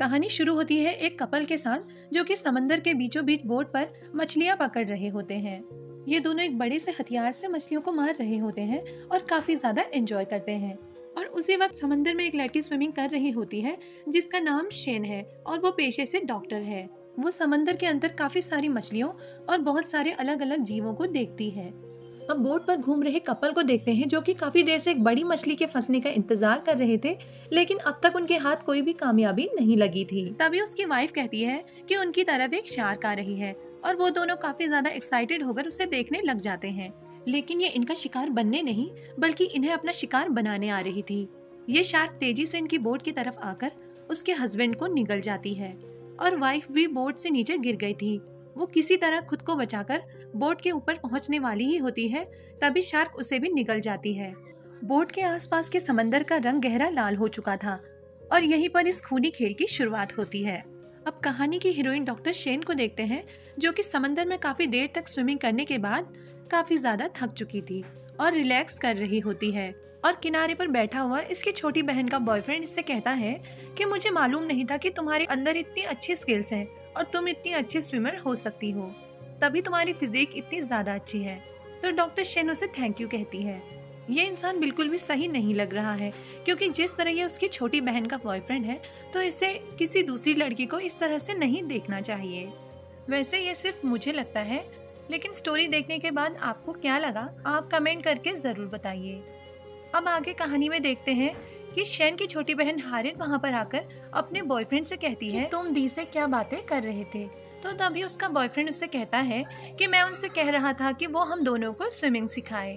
कहानी शुरू होती है एक कपल के साथ जो कि समंदर के बीचों बीच बोट पर मछलियां पकड़ रहे होते हैं। ये दोनों एक बड़े से हथियार से मछलियों को मार रहे होते हैं और काफी ज्यादा एंजॉय करते हैं। और उसी वक्त समंदर में एक लड़की स्विमिंग कर रही होती है जिसका नाम शेन है और वो पेशे से डॉक्टर है। वो समंदर के अंदर काफी सारी मछलियों और बहुत सारे अलग अलग जीवों को देखती है। अब बोट पर घूम रहे कपल को देखते हैं जो कि काफी देर से एक बड़ी मछली के फंसने का इंतजार कर रहे थे, लेकिन अब तक उनके हाथ कोई भी कामयाबी नहीं लगी थी। तभी उसकी वाइफ कहती है कि उनकी तरफ एक शार्क आ रही है और वो दोनों काफी ज्यादा एक्साइटेड होकर उसे देखने लग जाते हैं। लेकिन ये इनका शिकार बनने नहीं बल्कि इन्हें अपना शिकार बनाने आ रही थी। ये शार्क तेजी से इनकी बोट की तरफ आकर उसके हस्बैंड को निगल जाती है और वाइफ भी बोट से नीचे गिर गई थी। वो किसी तरह खुद को बचाकर बोट के ऊपर पहुंचने वाली ही होती है, तभी शार्क उसे भी निगल जाती है। बोट के आसपास के समंदर का रंग गहरा लाल हो चुका था और यहीं पर इस खूनी खेल की शुरुआत होती है। अब कहानी की हीरोइन डॉक्टर शेन को देखते हैं जो कि समंदर में काफी देर तक स्विमिंग करने के बाद काफी ज्यादा थक चुकी थी और रिलैक्स कर रही होती है। और किनारे पर बैठा हुआ इसकी छोटी बहन का बॉयफ्रेंड इससे कहता है कि मुझे मालूम नहीं था कि तुम्हारे अंदर इतनी अच्छी स्किल्स हैं और तुम इतनी अच्छी स्विमर हो सकती हो, तभी तुम्हारी फिजिक इतनी ज्यादा अच्छी है। तो डॉक्टर शेन उसे थैंक यू कहती है। ये इंसान बिल्कुल भी सही नहीं लग रहा है क्योंकि जिस तरह ये उसकी छोटी बहन का बॉयफ्रेंड है तो इसे किसी दूसरी लड़की को इस तरह से नहीं देखना चाहिए। वैसे ये सिर्फ मुझे लगता है, लेकिन स्टोरी देखने के बाद आपको क्या लगा आप कमेंट करके जरूर बताइए। अब आगे कहानी में देखते हैं कि शेन की छोटी बहन हारिन वहाँ पर आकर अपने बॉयफ्रेंड से कहती है तुम दी से क्या बातें कर रहे थे। तो तभी उसका बॉयफ्रेंड उससे कहता है कि मैं उनसे कह रहा था कि वो हम दोनों को स्विमिंग सिखाए।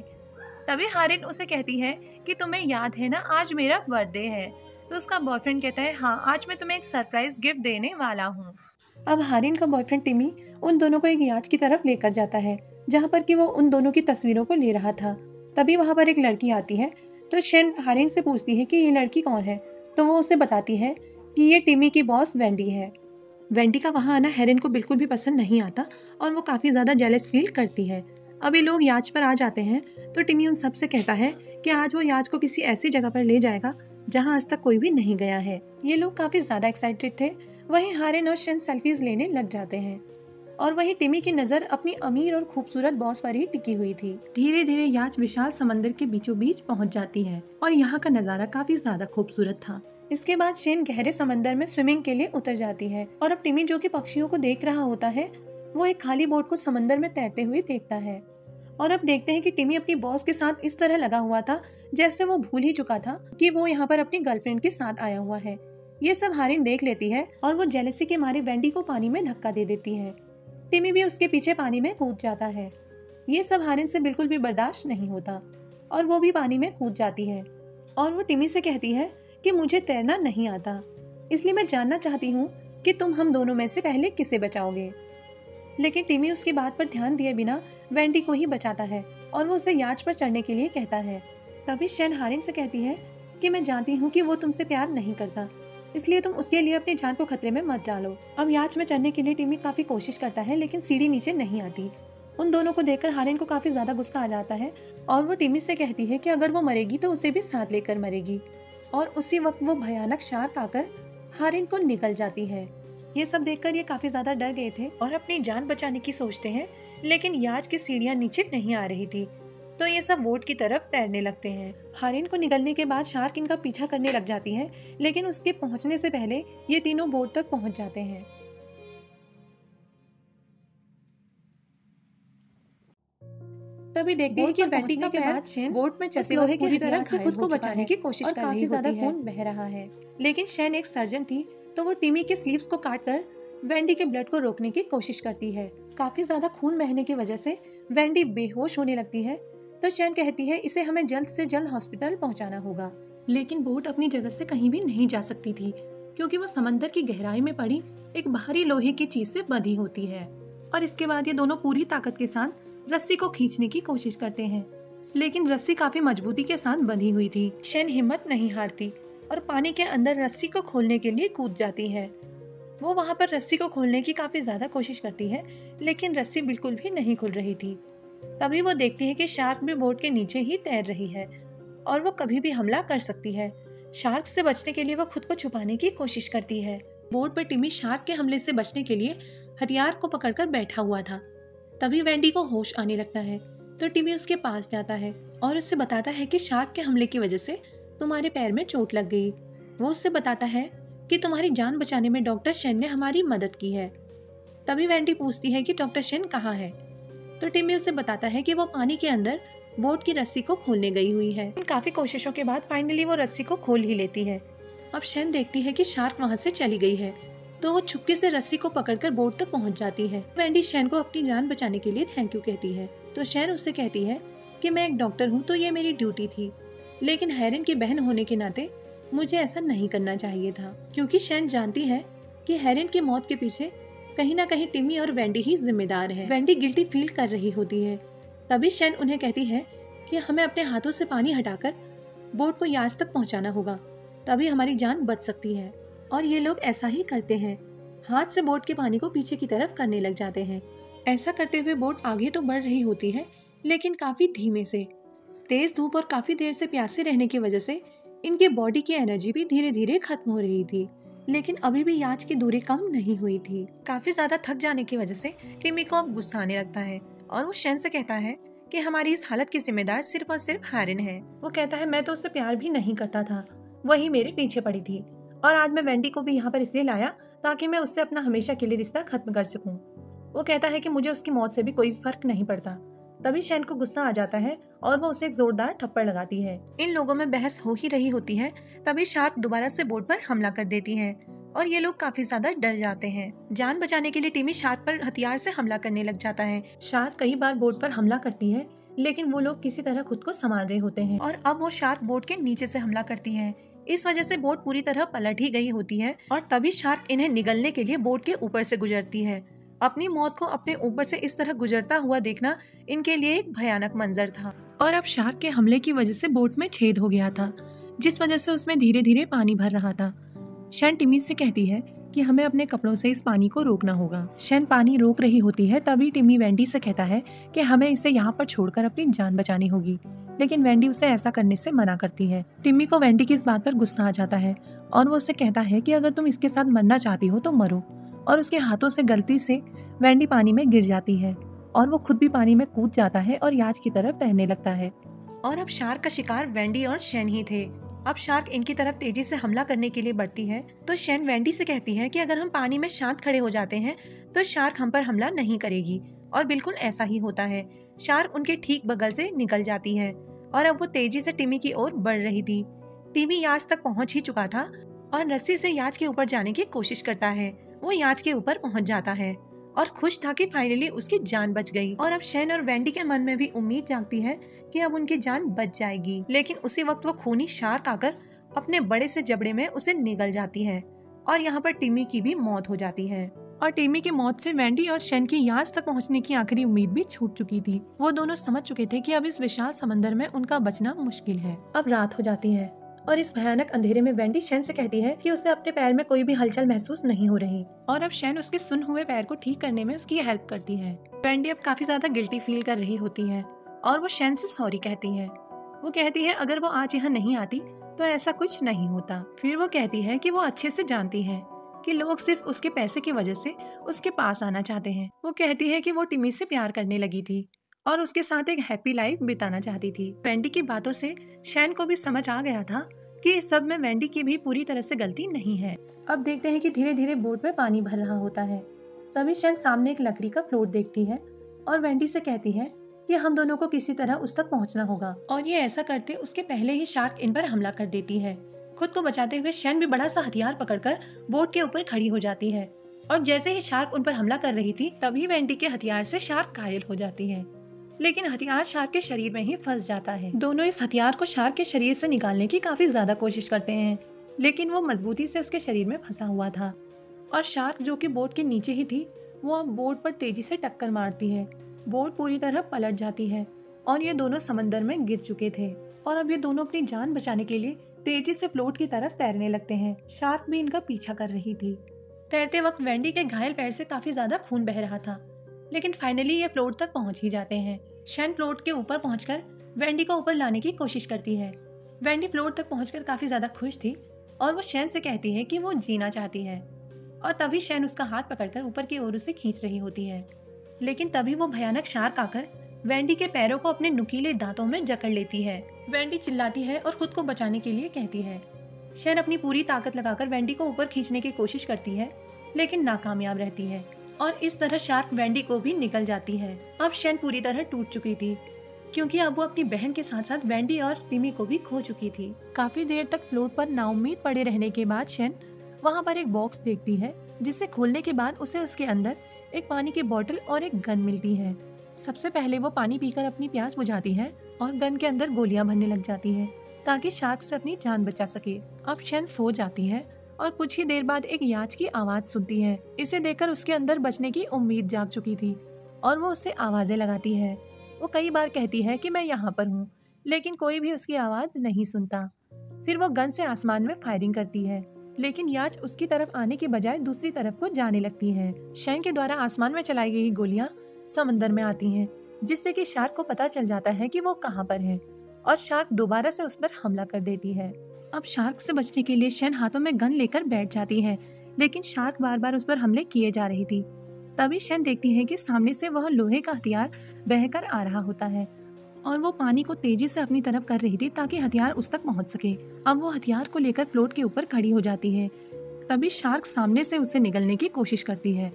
तभी हारिन उसे कहती है कि तुम्हें याद है ना आज मेरा बर्थडे है। तो उसका बॉयफ्रेंड कहता है हाँ, आज मैं तुम्हें एक सरप्राइज गिफ्ट देने वाला हूँ। अब हारिन का बॉयफ्रेंड टिमी उन दोनों को एक याच की तरफ लेकर जाता है जहाँ पर कि वो उन दोनों की तस्वीरों को ले रहा था। तभी वहाँ पर एक लड़की आती है तो शेन हारिन से पूछती है कि ये लड़की कौन है। तो वो उसे बताती है कि ये टिमी की बॉस वेंडी है। वेंडी का वहाँ आना हारिन को बिल्कुल भी पसंद नहीं आता और वो काफ़ी ज़्यादा जेलस फील करती है। अब ये लोग याच पर आ जाते हैं तो टिमी उन सबसे कहता है कि आज वो याच को किसी ऐसी जगह पर ले जाएगा जहाँ आज तक कोई भी नहीं गया है। ये लोग काफ़ी ज़्यादा एक्साइटेड थे। वहीं हारिन और शेन सेल्फीज लेने लग जाते हैं और वहीं टिमी की नजर अपनी अमीर और खूबसूरत बॉस पर ही टिकी हुई थी। धीरे धीरे याच विशाल समंदर के बीचों बीच पहुंच जाती है और यहाँ का नजारा काफी ज्यादा खूबसूरत था। इसके बाद शेन गहरे समंदर में स्विमिंग के लिए उतर जाती है और अब टिमी जो कि पक्षियों को देख रहा होता है वो एक खाली बोट को समंदर में तैरते हुए देखता है। और अब देखते हैं कि टिमी अपनी बॉस के साथ इस तरह लगा हुआ था जैसे वो भूल ही चुका था कि वो यहाँ पर अपनी गर्लफ्रेंड के साथ आया हुआ है। ये सब हारिन देख लेती है और वो जेलसी के मारे वेंडी को पानी में धक्का दे देती है। टिमी भी उसके पीछे पानी में कूद जाता है। ये सब हारिन से बिल्कुल भी बर्दाश्त नहीं होता और वो भी पानी में कूद जाती है और वो टिमी से कहती है कि मुझे तैरना नहीं आता, इसलिए मैं जानना चाहती हूँ कि तुम हम दोनों में से पहले किसे बचाओगे। लेकिन टिमी उसकी बात पर ध्यान दिए बिना वेंडी को ही बचाता है और वो उसे याच पर चढ़ने के लिए कहता है। तभी शेन हारिन से कहती है कि मैं जानती हूँ कि वो तुमसे प्यार नहीं करता, इसलिए तुम उसके लिए अपनी जान को खतरे में मत डालो। अब याच में चढ़ने के लिए टिमी काफी कोशिश करता है लेकिन सीढ़ी नीचे नहीं आती। उन दोनों को देखकर हारिन को काफी ज्यादा गुस्सा आ जाता है और वो टिमी से कहती है कि अगर वो मरेगी तो उसे भी साथ लेकर मरेगी। और उसी वक्त वो भयानक शार्क आकर हारिन को निगल जाती है। ये सब देखकर ये काफी ज्यादा डर गए थे और अपनी जान बचाने की सोचते हैं, लेकिन याच की सीढ़ियां नीचे नहीं आ रही थी तो ये सब बोट की तरफ तैरने लगते हैं। हारिन को निगलने के बाद शार्क इनका पीछा करने लग जाती है, लेकिन उसके पहुंचने से पहले ये तीनों बोट तक पहुंच जाते हैं। तभी देखते हैं कि बेटी का पैर शेन बोट में चलते लोहे की तरफ से खुद को बचाने की कोशिश कर रही होती है। खून बह रहा है, लेकिन शेन एक सर्जन थी तो वो टिमी के स्लीव्स को काटकर वेंडी के ब्लड को रोकने की कोशिश करती है। काफी ज्यादा खून बहने की वजह से वेंडी बेहोश होने लगती है तो शेन कहती है इसे हमें जल्द से जल्द हॉस्पिटल पहुंचाना होगा। लेकिन बोट अपनी जगह से कहीं भी नहीं जा सकती थी क्योंकि वो समंदर की गहराई में पड़ी एक भारी लोहे की चीज से बंधी होती है। और इसके बाद ये दोनों पूरी ताकत के साथ रस्सी को खींचने की कोशिश करते हैं, लेकिन रस्सी काफी मजबूती के साथ बंधी हुई थी। शेन हिम्मत नहीं हारती और पानी के अंदर रस्सी को खोलने के लिए कूद जाती है। वो वहाँ पर रस्सी को खोलने की काफी ज्यादा कोशिश करती है, लेकिन रस्सी बिल्कुल भी नहीं खुल रही थी। तभी वो देखती है कि शार्क भी बोट के नीचे ही तैर रही है और वो कभी भी हमला कर सकती है। शार्क से बचने के लिए वो खुद को छुपाने की कोशिश करती है बोट पर टिमी शार्क के हमले से बचने के लिए हथियार को पकड़कर बैठा हुआ था। तभी वेंडी को होश आने लगता है तो टिमी उसके पास जाता है और उससे बताता है कि शार्क के हमले की वजह से तुम्हारे पैर में चोट लग गई। वो उससे बताता है कि तुम्हारी जान बचाने में डॉक्टर शेन ने हमारी मदद की है। तभी वेंडी पूछती है कि डॉक्टर शेन कहाँ है, तो टिमी उसे बताता है कि वो पानी के अंदर बोट की रस्सी को खोलने गई हुई है। काफी कोशिशों के बाद फाइनली वो रस्सी को खोल ही लेती है। अब शेन देखती है कि शार्क वहाँ से चली गई है तो वो चुपके से रस्सी को पकड़कर बोट तक पहुँच जाती है। वेंडी शेन को अपनी जान बचाने के लिए थैंक यू कहती है तो शेन उससे कहती है कि मैं एक डॉक्टर हूँ तो ये मेरी ड्यूटी थी, लेकिन हेरन की बहन होने के नाते मुझे ऐसा नहीं करना चाहिए था, क्योंकि शेन जानती है कि हेरन की मौत के पीछे कहीं ना कहीं टिमी और वेंडी ही जिम्मेदार है। वेंडी गिल्टी फील कर रही होती है। तभी शेन उन्हें कहती है कि हमें अपने हाथों से पानी हटाकर बोट को याच तक पहुंचाना होगा, तभी हमारी जान बच सकती है। और ये लोग ऐसा ही करते हैं, हाथ से बोट के पानी को पीछे की तरफ करने लग जाते हैं। ऐसा करते हुए बोट आगे तो बढ़ रही होती है, लेकिन काफी धीमे से। तेज धूप और काफी देर से प्यासे रहने की वजह से इनके बॉडी की एनर्जी भी धीरे धीरे खत्म हो रही थी, लेकिन अभी भी याच की दूरी कम नहीं हुई थी। काफी ज्यादा थक जाने की वजह से टिमी को अब गुस्सा आने लगता है और वो शेन से कहता है कि हमारी इस हालत की जिम्मेदार सिर्फ और सिर्फ हेरन है। वो कहता है मैं तो उससे प्यार भी नहीं करता था, वही मेरे पीछे पड़ी थी, और आज मैं वेंडी को भी यहाँ पर इसलिए लाया ताकि मैं उससे अपना हमेशा के लिए रिश्ता खत्म कर सकूं। वो कहता है कि मुझे उसकी मौत से भी कोई फर्क नहीं पड़ता। तभी शेन को गुस्सा आ जाता है और वो उसे एक जोरदार थप्पड़ लगाती है। इन लोगों में बहस हो ही रही होती है, तभी शार्क दोबारा से बोट पर हमला कर देती है और ये लोग काफी ज्यादा डर जाते हैं। जान बचाने के लिए टिमी शार्क पर हथियार से हमला करने लग जाता है। शार्क कई बार बोट पर हमला करती है, लेकिन वो लोग किसी तरह खुद को संभाल रहे होते हैं और अब वो शार्क बोट के नीचे से हमला करती है। इस वजह से बोट पूरी तरह पलट ही गई होती है और तभी शार्क इन्हें निगलने के लिए बोट के ऊपर से गुजरती है। अपनी मौत को अपने ऊपर से इस तरह गुजरता हुआ देखना इनके लिए एक भयानक मंजर था। और अब शार्क के हमले की वजह से बोट में छेद हो गया था, जिस वजह से उसमें धीरे धीरे पानी भर रहा था। शेन टिमी से कहती है कि हमें अपने कपड़ों से इस पानी को रोकना होगा। शेन पानी रोक रही होती है, तभी टिमी वेंडी से कहता है कि हमें इसे यहाँ पर छोड़कर अपनी जान बचानी होगी, लेकिन वेंडी उसे ऐसा करने से मना करती है। टिमी को वेंडी की इस बात पर गुस्सा आ जाता है और वो उससे कहता है कि अगर तुम इसके साथ मरना चाहती हो तो मरो, और उसके हाथों से गलती से वेंडी पानी में गिर जाती है और वो खुद भी पानी में कूद जाता है और याच की तरफ तैरने लगता है। और अब शार्क का शिकार वेंडी और शेन ही थे। अब शार्क इनकी तरफ तेजी से हमला करने के लिए बढ़ती है तो शेन वेंडी से कहती है कि अगर हम पानी में शांत खड़े हो जाते हैं तो शार्क हम पर हमला नहीं करेगी, और बिल्कुल ऐसा ही होता है। शार्क उनके ठीक बगल से निकल जाती है और अब वो तेजी से टिमी की ओर बढ़ रही थी। टिमी याच तक पहुंच ही चुका था और रस्सी से याच के ऊपर जाने की कोशिश करता है। वो याच के ऊपर पहुंच जाता है और खुश था कि फाइनली उसकी जान बच गई। और अब शेन और वेंडी के मन में भी उम्मीद जागती है कि अब उनकी जान बच जाएगी, लेकिन उसी वक्त वो खूनी शार्क आकर अपने बड़े से जबड़े में उसे निगल जाती है और यहाँ पर टिमी की भी मौत हो जाती है। और टिमी की मौत से वेंडी और शेन की याच तक पहुँचने की आखिरी उम्मीद भी छूट चुकी थी। वो दोनों समझ चुके थे कि अब इस विशाल समंदर में उनका बचना मुश्किल है। अब रात हो जाती है और इस भयानक अंधेरे में वेंडी शेन से कहती है कि उसे अपने पैर में कोई भी हलचल महसूस नहीं हो रही, और अब शेन उसके सुन हुए पैर को ठीक करने में उसकी हेल्प करती है। वेंडी अब काफी ज्यादा गिल्टी फील कर रही होती है और वो शेन से सॉरी कहती है। वो कहती है अगर वो आज यहाँ नहीं आती तो ऐसा कुछ नहीं होता। फिर वो कहती है कि वो अच्छे से जानती है कि लोग सिर्फ उसके पैसे की वजह से उसके पास आना चाहते हैं। वो कहती है कि वो टिमी से प्यार करने लगी थी और उसके साथ एक हैप्पी लाइफ बिताना चाहती थी। वेंडी की बातों से शेन को भी समझ आ गया था कि इस सब में वेंडी की भी पूरी तरह से गलती नहीं है। अब देखते हैं कि धीरे धीरे बोट में पानी भर रहा होता है। तभी शेन सामने एक लकड़ी का फ्लोट देखती है और वेंडी से कहती है कि हम दोनों को किसी तरह उस तक पहुंचना होगा, और ये ऐसा करते उसके पहले ही शार्क इन पर हमला कर देती है। खुद को बचाते हुए शेन भी बड़ा सा हथियार पकड़कर बोट के ऊपर खड़ी हो जाती है, और जैसे ही शार्क उन पर हमला कर रही थी तभी वेंडी के हथियार से शार्क घायल हो जाती है, लेकिन हथियार शार्क के शरीर में ही फंस जाता है। दोनों इस हथियार को शार्क के शरीर से निकालने की काफी ज्यादा कोशिश करते हैं, लेकिन वो मजबूती से उसके शरीर में फंसा हुआ था, और शार्क जो कि बोट के नीचे ही थी वो अब बोट पर तेजी से टक्कर मारती है। बोट पूरी तरह पलट जाती है और ये दोनों समंदर में गिर चुके थे, और अब ये दोनों अपनी जान बचाने के लिए तेजी से फ्लोट की तरफ तैरने लगते हैं। शार्क भी इनका पीछा कर रही थी। तैरते वक्त वेंडी के घायल पैर से काफी ज्यादा खून बह रहा था, लेकिन फाइनली ये फ्लोट तक पहुंच ही जाते हैं। शेन फ्लोट के ऊपर पहुंचकर वेंडी को ऊपर लाने की कोशिश करती है। वेंडी फ्लोट तक पहुंचकर काफी ज्यादा खुश थी और वो शेन से कहती है कि वो जीना चाहती है। और तभी शैन उसका हाथ पकड़कर ऊपर की ओर उसे खींच रही होती है। लेकिन तभी वो भयानक शार्क आकर वेंडी के पैरों को अपने नुकीले दांतों में जकड़ लेती है। वेंडी चिल्लाती है और खुद को बचाने के लिए कहती है। शैन अपनी पूरी ताकत लगाकर वेंडी को ऊपर खींचने की कोशिश करती है, लेकिन नाकामयाब रहती है और इस तरह शार्क वेंडी को भी निकल जाती है। अब शैन पूरी तरह टूट चुकी थी, क्योंकि अब वो अपनी बहन के साथ साथ वेंडी और टिमी को भी खो चुकी थी। काफी देर तक फ्लोट पर नाउम्मीद पड़े रहने के बाद शैन वहाँ पर एक बॉक्स देखती है, जिसे खोलने के बाद उसे उसके अंदर एक पानी की बोतल और एक गन मिलती है। सबसे पहले वो पानी पीकर अपनी प्यास बुझाती है और गन के अंदर गोलियां भरने लग जाती है ताकि शार्क से अपनी जान बचा सके। अब शैन सो जाती है और कुछ ही देर बाद एक याच की आवाज सुनती है। इसे देखकर उसके अंदर बचने की उम्मीद जाग चुकी थी और वो उससे आवाजें लगाती है। वो कई बार कहती है कि मैं यहाँ पर हूँ, लेकिन कोई भी उसकी आवाज नहीं सुनता। फिर वो गन से आसमान में फायरिंग करती है, लेकिन याच उसकी तरफ आने के बजाय दूसरी तरफ को जाने लगती है। शैन के द्वारा आसमान में चलाई गई गोलियां समंदर में आती हैं, जिससे कि शार्क को पता चल जाता है कि वो कहाँ पर है और शार्क दोबारा से उस पर हमला कर देती है। अब शार्क से बचने के लिए शैन हाथों में गन लेकर बैठ जाती है, लेकिन शार्क बार बार उस पर हमले किए जा रही थी। तभी शैन देखती है कि सामने से वह लोहे का हथियार बहकर आ रहा होता है और वो पानी को तेजी से अपनी तरफ कर रही थी ताकि हथियार उस तक पहुंच सके। अब वो हथियार को लेकर फ्लोट के ऊपर खड़ी हो जाती है। तभी शार्क सामने से उससे निगलने की कोशिश करती है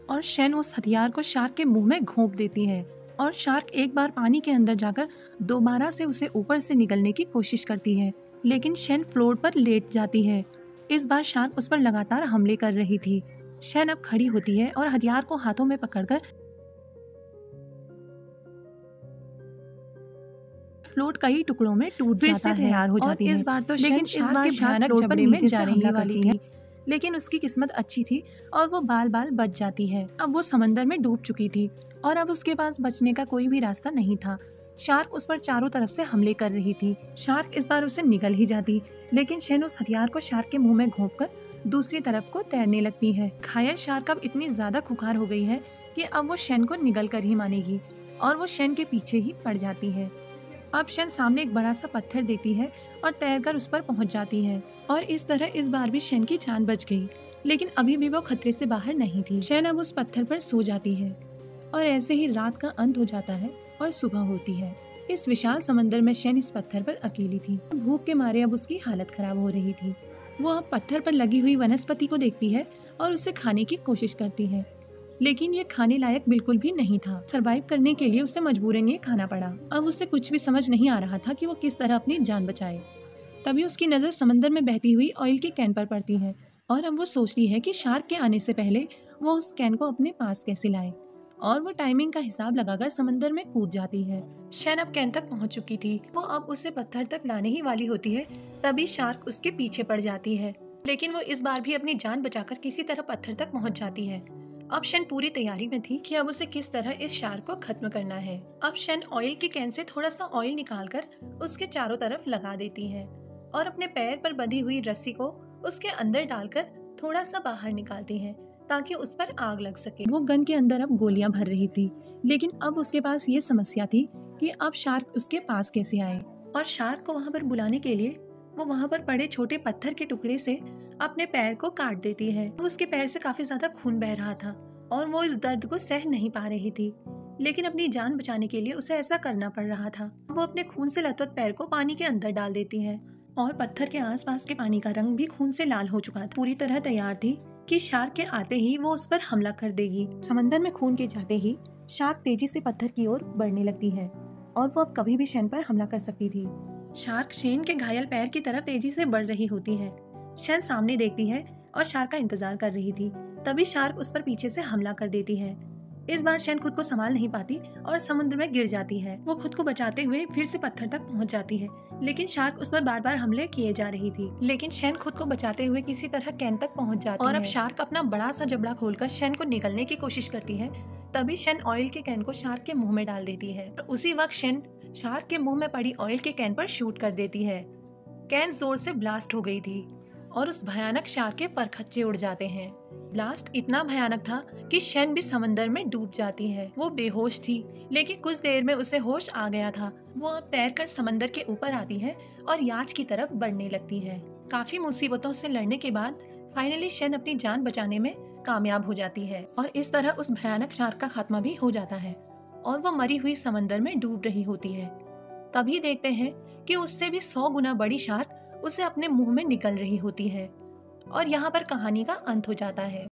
और शैन उस हथियार को शार्क के मुंह में घोंप देती है और शार्क एक बार पानी के अंदर जाकर दोबारा से उसे ऊपर से निगलने की कोशिश करती है, लेकिन शैन फ्लोट पर लेट जाती है। इस बार शार्क उस पर लगातार हमले कर रही थी। शैन अब खड़ी होती है और हथियार को हाथों में पकड़कर फ्लोट कई टुकड़ों में टूट जाता है। तैयार हो जाती है। इस बार तो लेकिन इस बार शार्क फ्लोट पर नीचे से हमला वाली थी, लेकिन उसकी किस्मत अच्छी थी और वो बाल बाल बच जाती है। अब वो समंदर में डूब चुकी थी और अब उसके पास बचने का कोई भी रास्ता नहीं था। शार्क उस पर चारों तरफ से हमले कर रही थी। शार्क इस बार उसे निगल ही जाती, लेकिन शैन उस हथियार को शार्क के मुंह में घोंपकर दूसरी तरफ को तैरने लगती है। घायल शार्क अब इतनी ज्यादा खुखार हो गई है कि अब वो शैन को निगल कर ही मानेगी और वो शैन के पीछे ही पड़ जाती है। अब शैन सामने एक बड़ा सा पत्थर देखती है और तैरकर उस पर पहुंच जाती है और इस तरह इस बार भी शैन की जान बच गई, लेकिन अभी भी वो खतरे से बाहर नहीं थी। शैन अब उस पत्थर पर सो जाती है और ऐसे ही रात का अंत हो जाता है और सुबह होती है। इस विशाल समंदर में शैन इस पत्थर पर अकेली थी। भूख के मारे अब उसकी हालत खराब हो रही थी। वो अब पत्थर पर लगी हुई वनस्पति को देखती है और उसे खाने की कोशिश करती है, लेकिन ये खाने लायक बिल्कुल भी नहीं था। सरवाइव करने के लिए उसे मजबूरन ये खाना पड़ा। अब उसे कुछ भी समझ नहीं आ रहा था कि वो किस तरह अपनी जान बचाए। तभी उसकी नजर समंदर में बहती हुई ऑयल की कैन पर पड़ती है और अब वो सोचती है कि शार्क के आने से पहले वो उस कैन को अपने पास कैसे लाए, और वो टाइमिंग का हिसाब लगाकर समंदर में कूद जाती है। शैन अब कैन तक पहुंच चुकी थी। वो अब उसे पत्थर तक लाने ही वाली होती है, तभी शार्क उसके पीछे पड़ जाती है, लेकिन वो इस बार भी अपनी जान बचाकर किसी तरह पत्थर तक पहुंच जाती है। अब शैन पूरी तैयारी में थी कि अब उसे किस तरह इस शार्क को खत्म करना है। अब शैन ऑयल की कैन से थोड़ा सा ऑयल निकालकर उसके चारों तरफ लगा देती है और अपने पैर पर बंधी हुई रस्सी को उसके अंदर डालकर थोड़ा सा बाहर निकालती है ताकि उस पर आग लग सके। वो गन के अंदर अब गोलियां भर रही थी, लेकिन अब उसके पास ये समस्या थी कि अब शार्क उसके पास कैसे आए, और शार्क को वहाँ पर बुलाने के लिए वो वहाँ पर पड़े छोटे पत्थर के टुकड़े से अपने पैर को काट देती है। उसके पैर से काफी ज्यादा खून बह रहा था और वो इस दर्द को सह नहीं पा रही थी, लेकिन अपनी जान बचाने के लिए उसे ऐसा करना पड़ रहा था। वो अपने खून से लथपथ पैर को पानी के अंदर डाल देती है और पत्थर के आसपास के पानी का रंग भी खून से लाल हो चुका था। पूरी तरह तैयार थी कि शार्क के आते ही वो उस पर हमला कर देगी। समंदर में खून के जाते ही शार्क तेजी से पत्थर की ओर बढ़ने लगती है और वो अब कभी भी शैन पर हमला कर सकती थी। शार्क शैन के घायल पैर की तरफ तेजी से बढ़ रही होती है। शैन सामने देखती है और शार्क का इंतजार कर रही थी। तभी शार्क उस पर पीछे से हमला कर देती है। इस बार शैन खुद को संभाल नहीं पाती और समुद्र में गिर जाती है। वो खुद को बचाते हुए फिर से पत्थर तक पहुंच जाती है, लेकिन शार्क उस पर बार बार हमले किए जा रही थी। लेकिन शैन खुद को बचाते हुए किसी तरह कैन तक पहुंच जाती है और अब शार्क अपना बड़ा सा जबड़ा खोलकर शैन को निगलने की कोशिश करती है। तभी शैन ऑयल के कैन को शार्क के मुंह में डाल देती है और उसी वक्त शैन शार्क के मुंह में पड़ी ऑयल के कैन पर शूट कर देती है। कैन जोर से ब्लास्ट हो गई थी और उस भयानक शार्क के परखच्चे उड़ जाते हैं। ब्लास्ट इतना भयानक था कि शैन भी समंदर में डूब जाती है। वो बेहोश थी, लेकिन कुछ देर में उसे होश आ गया था। वो अब तैरकर समंदर के ऊपर आती है और याच की तरफ बढ़ने लगती है। काफी मुसीबतों से लड़ने के बाद फाइनली शन अपनी जान बचाने में कामयाब हो जाती है और इस तरह उस भयानक शार्क का खात्मा भी हो जाता है और वो मरी हुई समंदर में डूब रही होती है। तभी देखते हैं कि उससे भी 100 गुना बड़ी शार्क उसे अपने मुंह में निकल रही होती है और यहाँ पर कहानी का अंत हो जाता है।